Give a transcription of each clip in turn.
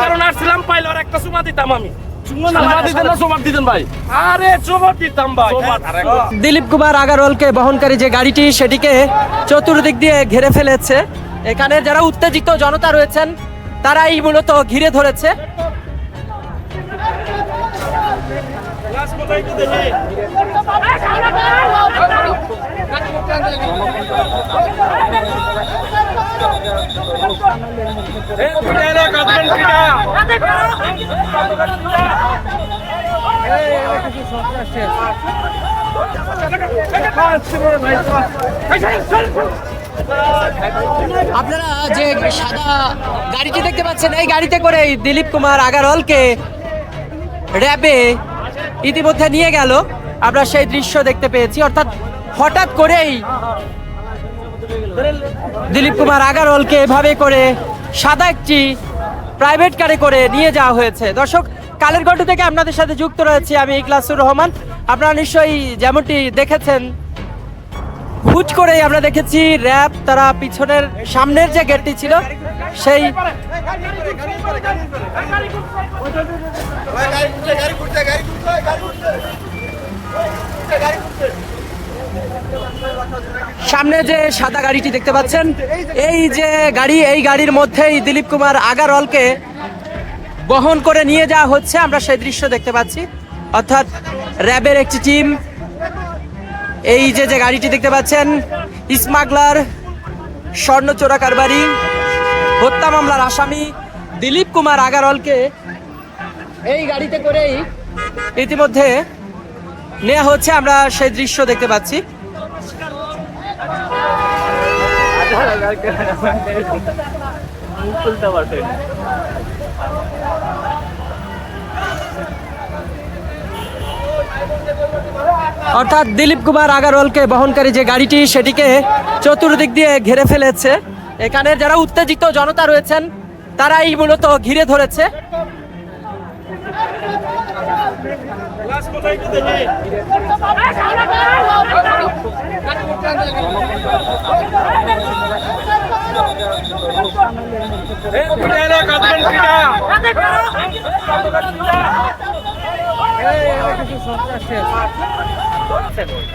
কারণে আসছিলাম, পাইলে আর একটা চুমা দিতাম আমি। দিলীপ কুমার আগারওয়ালকে বহনকারী যে গাড়িটি সেটিকে চতুর্দিক দিয়ে ঘিরে ফেলেছে। এখানে যারা উত্তেজিত জনতা রয়েছেন তারাই মূলত ঘিরে ধরেছে। আপনারা যে সাদা গাড়িটি দেখতে পাচ্ছেন, এই গাড়িতে করে দিলীপ কুমার আগারওয়ালকে র্যাবে ইতিমধ্যে নিয়ে গেল। আমরা সেই দৃশ্য দেখতে পেয়েছি, অর্থাৎ হঠাৎ করেই দিলীপ কুমার আগারওয়ালকে এভাবে করে সাদা একটি প্রাইভেট কারে করে নিয়ে যাওয়া হয়েছে। দর্শক, কালেরকণ্ঠ থেকে আপনাদের সাথে যুক্ত রয়েছে আমি ইখলাসুর রহমান। আপনারা নিশ্চয়ই যেমনটি দেখেছেন, হুট করেই আমরা দেখেছি র্যাব তারা পিছনের সামনের যে গেটটি ছিল সেই সামনে যে সাদা গাড়িটি দেখতে পাচ্ছেন, এই যে গাড়ি, এই গাড়ির মধ্যেই দিলীপ কুমার আগারওয়ালকে বহন করে নিয়ে যাওয়া হচ্ছে। আমরা সেই দৃশ্য দেখতে পাচ্ছি, অর্থাৎ র্যাবের একটি টিম এই যে গাড়িটি দেখতে পাচ্ছেন, স্মাগলার, স্বর্ণ চোরা কারবারি, হত্যা মামলার আসামি দিলীপ কুমার আগারওয়ালকে এই গাড়িতে করেই ইতিমধ্যে নেওয়া হচ্ছে। আমরা সেই দৃশ্য দেখতে পাচ্ছি। অর্থাৎ দিলীপ কুমার আগারওয়ালকে বহনকারী যে গাড়িটি সেটিকে চতুর্দিক দিয়ে ঘিরে ফেলেছে। এখানে যারা উত্তেজিত জনতা রয়েছেন তারাই মূলত ঘিরে ধরেছে।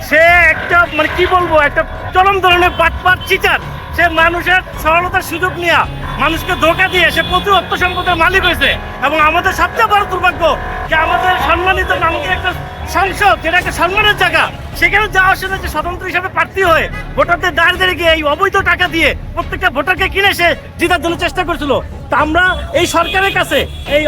সে একটা মানে কি বলবো, একটা চরম ধরনের বাটপাট চিটার। সে মানুষের সরলতার সুযোগ নিয়ে মানুষকে ধোঁকা দিয়ে সে প্রচুর অর্থ সম্পদের মালিক হয়েছে। এবং আমাদের সবচেয়ে বড় দুর্ভাগ্য যে আমাদের সম্মানিত নামকে একটা সংসদ, যেটা একটা সম্মানের জায়গা, সেখানে যাওয়ার সাথে যে স্বতন্ত্র হিসাবে প্রার্থী হয়ে ভোটারদের দাঁড়িয়ে গিয়ে এই অবৈধ টাকা দিয়ে প্রত্যেকটা ভোটারকে কিনে সে জেতার জন্য চেষ্টা করছিল। তা আমরা এই সরকারের কাছে, এই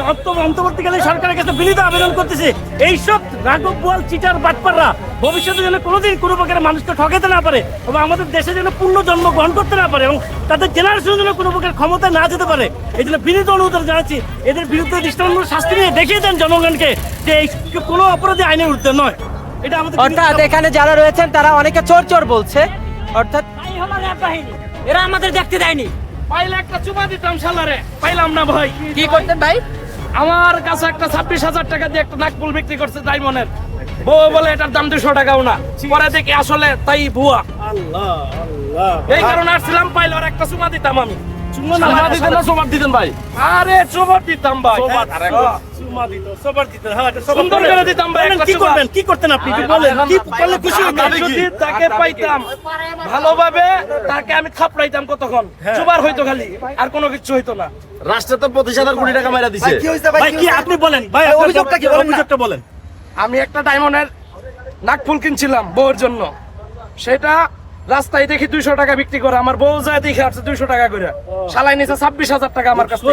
অন্তর্বর্তীকালে সরকারের কাছে বিনীত আবেদন করতেছি, এইসব রাঘব বোয়াল চিটার বাটপাররা ভবিষ্যতে যেন কোনোদিন কোনো প্রকারের মানুষকে ঠকাতে না পারে এবং আমাদের দেশে যেন পূর্ণ জন্ম গ্রহণ করতে না পারে এবং তাদের জেনারেশন যেন কোনো প্রকার ক্ষমতা না যেতে পারে, এই জন্য বিনীত অনুরোধ জানাচ্ছি। এদের বিরুদ্ধে দৃষ্টান্তমূলক শাস্তি নিয়ে দেখিয়ে দেন জনগণকে যে এই কোনো অপরাধী আইনের ঊর্ধ্বে নয়। এটা আমাদের অর্থাৎ এখানে যারা রয়েছেন তারা অনেকে চোর চোর বলছে, অর্থাৎ এরা আমাদের দেখতে দেয়নি। পাইলে একটা চুমা দিতাম শালারে, পাইলাম না ভাই। কি করতেন ভাই? আমার কাছে একটা 26,000 টাকা দিয়ে একটা নাকফুল বিক্রি করছে ডায়মন্ডের। বউ বলে এটার দাম 200 টাকাও না, পরে দেখি আসলে তাই ভুয়া। এই কারণে আসছিলাম, পাইলে আর একটা চুমা দিতাম আমি। আরে চুমা দিতাম ভাই, সুন্দর করে দিতাম ভাই। কি করবেন, কি করতেন আপনি বলেন, কি করলে খুশি হতেন? যদি তাকে পাইতাম ভালোভাবে, তাকে আমি থাপড়াইতাম কতক্ষণ, চুবার হইতো খালি, আর কোনো কিছু হইতো না। রাষ্ট্রে তো 25,000 কোটি টাকা মাইরা দিছে। ভাই কি আপনি বলেন, ভাই অভিযোগটা কি, অভিযোগটা বলেন। আমি একটা ডায়মন্ডের নাকফুল কিনছিলাম বউর জন্য, সেটা রাস্তায় দেখি 200 টাকা বিক্রি করে, আমার বউ যায় দেখে আসছে 200 টাকা করে, শালাই নিছে 26,000 টাকা আমার কাছে।